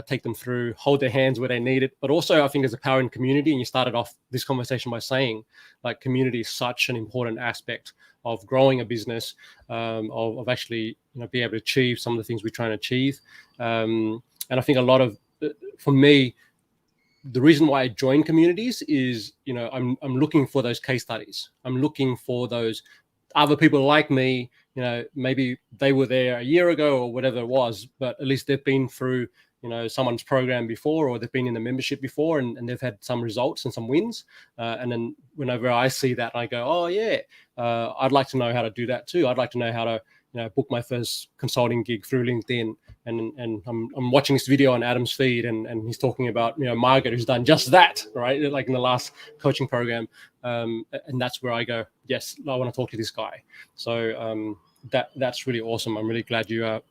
take them through, hold their hands where they need it. But also, I think there's a power in community. And you started off this conversation by saying, like, community is such an important aspect of growing a business, of actually, be able to achieve some of the things we're trying to achieve. And I think a lot of, for me, the reason why I join communities is, I'm looking for those case studies. I'm looking for those other people like me, maybe they were there a year ago or whatever it was, but at least they've been through, someone's program before, or they've been in the membership before, and they've had some results and some wins. And then whenever I see that, I go, oh yeah, I'd like to know how to do that too. I'd like to know how to, book my first consulting gig through LinkedIn. And I'm watching this video on Adam's feed, and he's talking about, Margaret, who's done just that, right? Like in the last coaching program. And that's where I go, yes, I want to talk to this guy. So that's really awesome. I'm really glad you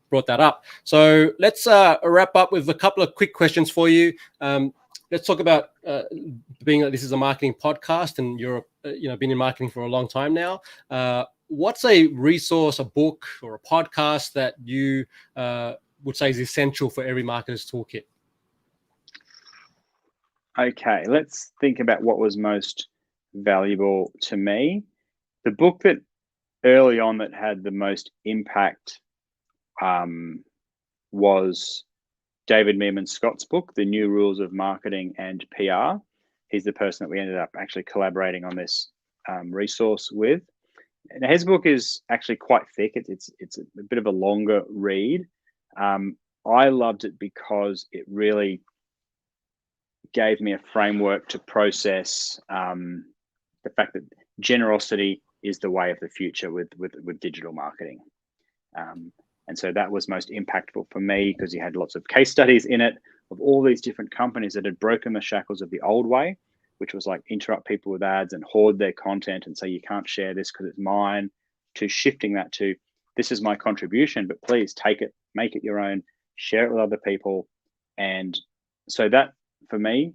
brought that up. So let's wrap up with a couple of quick questions for you. let's talk about being that this is a marketing podcast and you're been in marketing for a long time now. What's a resource, a book, or a podcast that you would say is essential for every marketer's toolkit? Okay, let's think about what was most valuable to me. The book that early on that had the most impact was David Meerman Scott's book, The New Rules of Marketing and PR. He's the person that we ended up actually collaborating on this resource with. And his book is actually quite thick. It's a bit of a longer read. I loved it because it really gave me a framework to process the fact that generosity is the way of the future with digital marketing. And so that was most impactful for me because he had lots of case studies in it of all these different companies that had broken the shackles of the old way, which was like interrupt people with ads and hoard their content and say, you can't share this because it's mine, to shifting that to, this is my contribution, but please take it, make it your own, share it with other people. And so that, for me,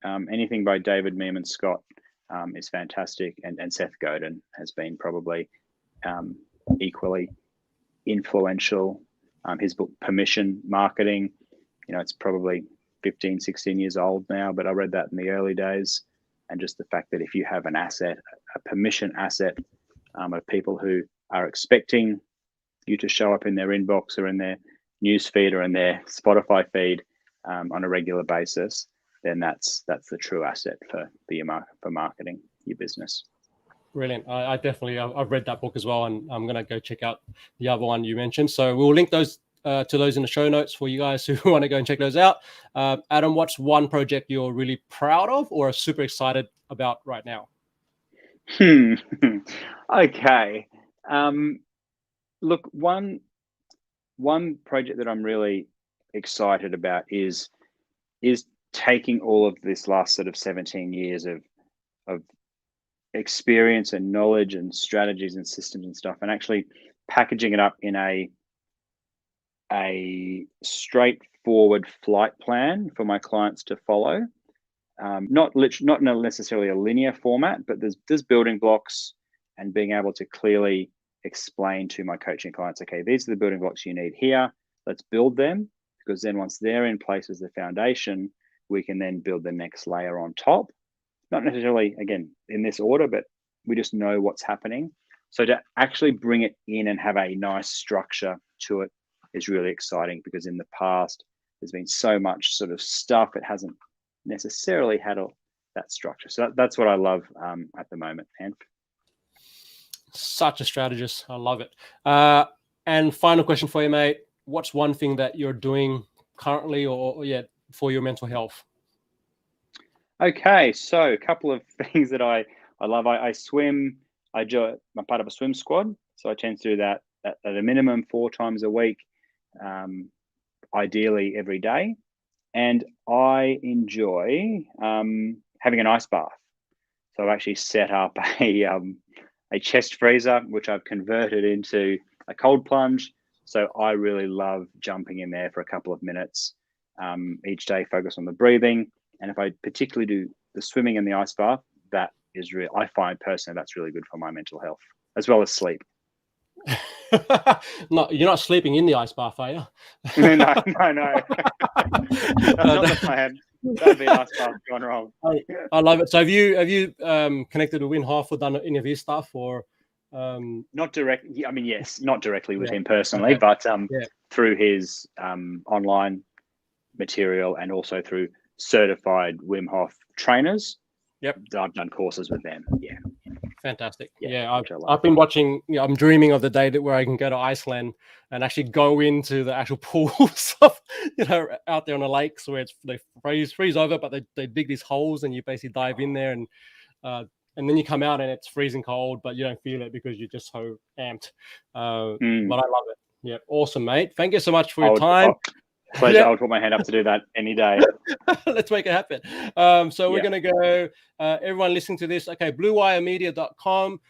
anything by David Meerman Scott is fantastic. And Seth Godin has been probably equally influential. His book, Permission Marketing, it's probably 15, 16 years old now, but I read that in the early days. And just the fact that if you have an asset, a permission asset of people who are expecting you to show up in their inbox or in their news feed or in their Spotify feed on a regular basis, then that's the true asset for marketing your business. Brilliant. I definitely, I've read that book as well, and I'm going to go check out the other one you mentioned. So we'll link those to those in the show notes for you guys who want to go and check those out. Adam, what's one project you're really proud of or are super excited about right now? Okay. Look, one project that I'm really excited about is taking all of this last sort of 17 years of experience and knowledge and strategies and systems and stuff, and actually packaging it up in a straightforward flight plan for my clients to follow. Not necessarily a linear format, but there's building blocks, and being able to clearly explain to my coaching clients, okay, these are the building blocks you need here. Let's build them, because then once they're in place as the foundation, we can then build the next layer on top. Not necessarily, again, in this order, but we just know what's happening. So to actually bring it in and have a nice structure to it is really exciting, because in the past, there's been so much sort of stuff. It hasn't necessarily had that structure. So that's what I love at the moment, Anf. Such a strategist. I love it. And final question for you, mate. What's one thing that you're doing currently or for your mental health? Okay, so a couple of things that I love. I swim. I'm part of a swim squad, so I tend to do that at a minimum 4 times a week, ideally every day. And I enjoy having an ice bath. So I've actually set up a chest freezer, which I've converted into a cold plunge. So I really love jumping in there for a couple of minutes each day, focus on the breathing. And if I particularly do the swimming and the ice bath, that is really, I find personally, that's really good for my mental health, as well as sleep. No, you're not sleeping in the ice bath, are you? No. That's not the plan. That'd be an ice bath gone wrong. I love it. So have you connected with Win Hoff or done any of his stuff, or not directly? I mean, yes, not directly with him personally, but through his online material and also through certified Wim Hof trainers. Yep, I've done courses with them. Yeah, fantastic. I've been watching. I'm dreaming of the day where I can go to Iceland and actually go into the actual pools of, out there on the lakes where they freeze over, but they dig these holes and you basically dive in there and then you come out and it's freezing cold, but you don't feel it because you're just so amped. But I love it. Yeah, awesome, mate. Thank you so much for your time. Pleasure. I'll put my hand up to do that any day. Let's make it happen. So we're going to go, everyone listening to this, okay, bluewiremedia.com.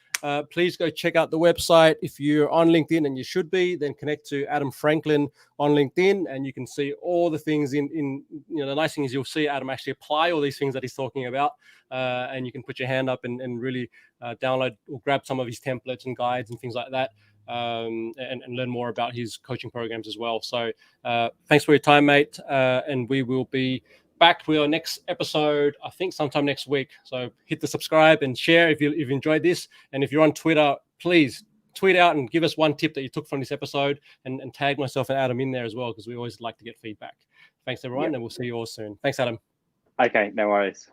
please go check out the website. If you're on LinkedIn, and you should be, then connect to Adam Franklin on LinkedIn, and you can see all the things in the nice thing is you'll see Adam actually apply all these things that he's talking about, and you can put your hand up and really download or grab some of his templates and guides and things like that, and learn more about his coaching programs as well. So thanks for your time, mate, and we will be back with our next episode, I think sometime next week. So hit the subscribe and share if you've enjoyed this. And if you're on Twitter, please tweet out and give us one tip that you took from this episode, and tag myself and Adam in there as well, because we always like to get feedback. Thanks, everyone, and we'll see you all soon. Thanks, Adam. Okay, no worries.